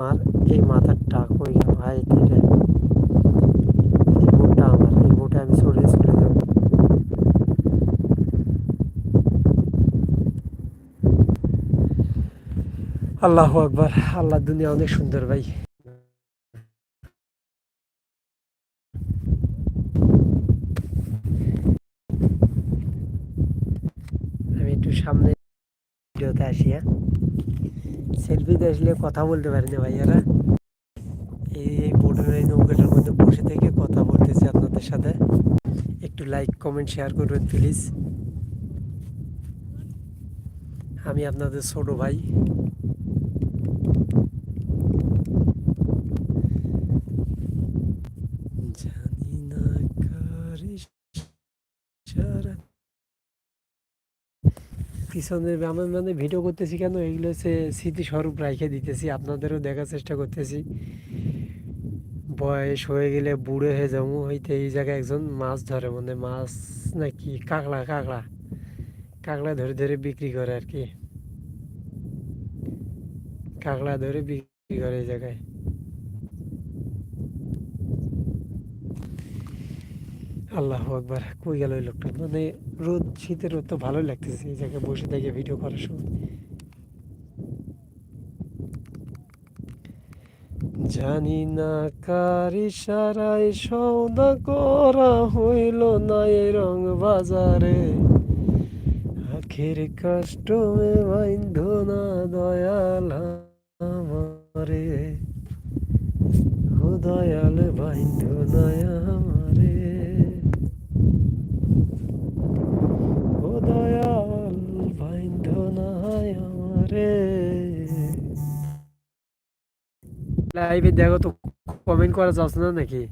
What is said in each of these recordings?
আমার এই মাথাটা কই গেল ভাই এটা এই বোটটা আমার এই বোটে আমি চলে চলে যাব আল্লাহু আকবার আল্লাহ দুনিয়া অনেক সুন্দর ভাই আমি একটু সামনে ভিডিওতে আসি হ্যাঁ সেলফিতে আসলে কথা বলতে পারি না ভাইয়ারা এই বোটের এই নৌকাটার মধ্যে বসে থেকে কথা বলতেছি আপনাদের সাথে একটু লাইক কমেন্ট শেয়ার করবেন প্লিজ আমি আপনাদের ছোট ভাই জানি না কার ইশারা পিছনের আমি মানে ভিডিও করতেছি কেন এগুলো হচ্ছে স্মৃতিস্বরূপ রাইখে দিতেছি আপনাদেরও দেখার চেষ্টা করতেছি বয়স হয়ে গেলে বুড়ো হয়ে যাবো হইতে এই জায়গায় একজন মাছ ধরে মানে মাছ নাকি কাঁকড়া কাঁকড়া কাঁকড়া ধরে ধরে বিক্রি করে আর কি কাঁকড়া ধরে বিক্রি করে এই জায়গায় আল্লাহ আকবার কই গেল ওই লোকটা মানে রোদ শীতের রোদ তো ভালোই লাগতেছে এই জায়গায় বসে থেকে ভিডিও করার সময় জানি না কার ইশারায় সওদা করা হইল না এই রং বাজারে আখের কষ্ট মে বাইন্ধ না দয়াল আমারে ও দয়াল বাইন্ধ না আমারে ও দয়াল বাইন্ধ না আমারে লাইভে দেখো তো কমেন্ট করা যাচ্ছে না নাকি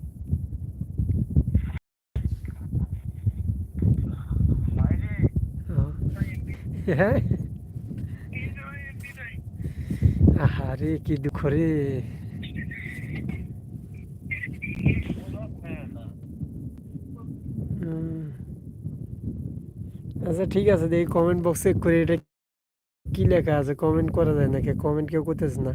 হ্যাঁ আরে কি দুঃখ রে আচ্ছা ঠিক আছে দেখি কমেন্ট বক্স চেক করে এটা কি লেখা আছে কমেন্ট করা যায় নাকি কমেন্ট কেউ করতেছে না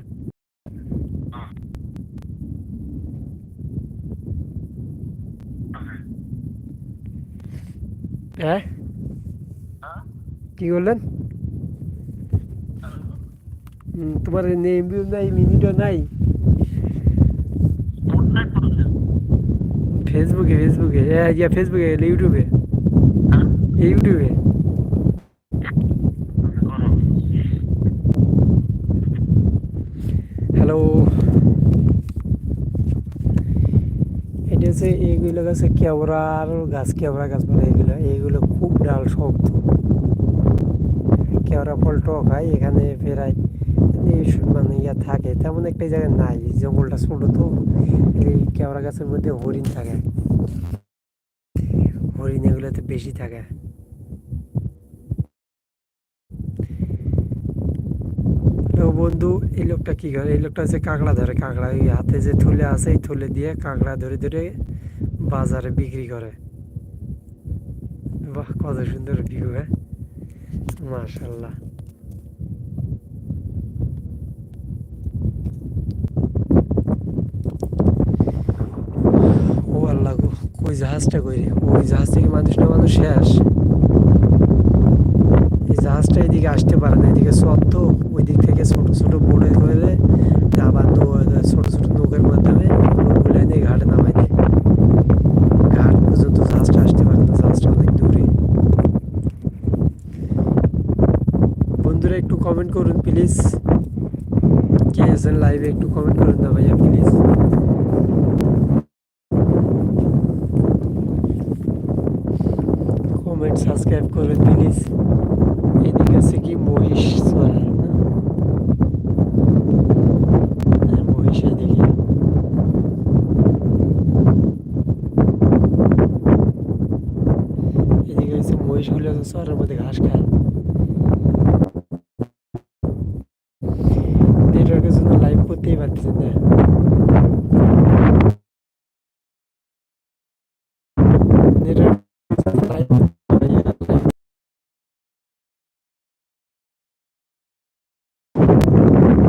হ্যাঁ কি বললেন তোমার এমবিও নাই মিনিটও নাই ফেসবুকে ফেসবুকে ইয়া ফেসবুকে ইউটিউবে ইউটিউবে হ্যালো এটা হচ্ছে এইগুলো গাছে কেওড়া আর গাছ কেওড়া গাছ বলে এগুলো এইগুলো খুব ডাল শক্ত কেওড়া ফল টক হয় এখানে প্রায় মানে ইয়া থাকে তেমন একটা জায়গায় নাই জঙ্গলটা ছোট তো এই কেওড়া গাছের মধ্যে হরিণ থাকে হরিণ এগুলোতে বেশি থাকে তো বন্ধু এই লোকটা কি করে এই লোকটা হচ্ছে কাঁকড়া ধরে কাঁকড়া ওই হাতে যে থলে আছে এই থলে দিয়ে কাঁকড়া ধরে ধরে বাজারে বিক্রি করে বাহ কত সুন্দর ভিউ হ্যাঁ মাশাল্লাহ ও আল্লাহ গো ওই জাহাজটা কইরে ওই জাহাজ থেকে মানুষ না মানুষ শেষ এই জাহাজটা এদিকে আসতে পারে না এদিকে সত্য ওই দিক থেকে ছোট ছোট বোটে করে আবার ছোট ছোট নৌকার মাধ্যমে লোকগুলো এনে ঘাটে নামাই দেয় ঘাট পর্যন্ত জাহাজটা আসতে পারে না জাহাজটা অনেক দূরে বন্ধুরা একটু কমেন্ট করুন প্লিজ কে আছেন লাইভে একটু কমেন্ট করুন না ভাইয়া প্লিজ কমেন্ট সাবস্ক্রাইব করুন প্লিজ এদিকে আছে কি মহিষ চলে মহিষ এদিকে এদিকে হচ্ছে মহিষগুলো চরের মধ্যে ঘাস খায় নেটওয়ার্কের জন্য লাইভ করতেই পারতেছেন না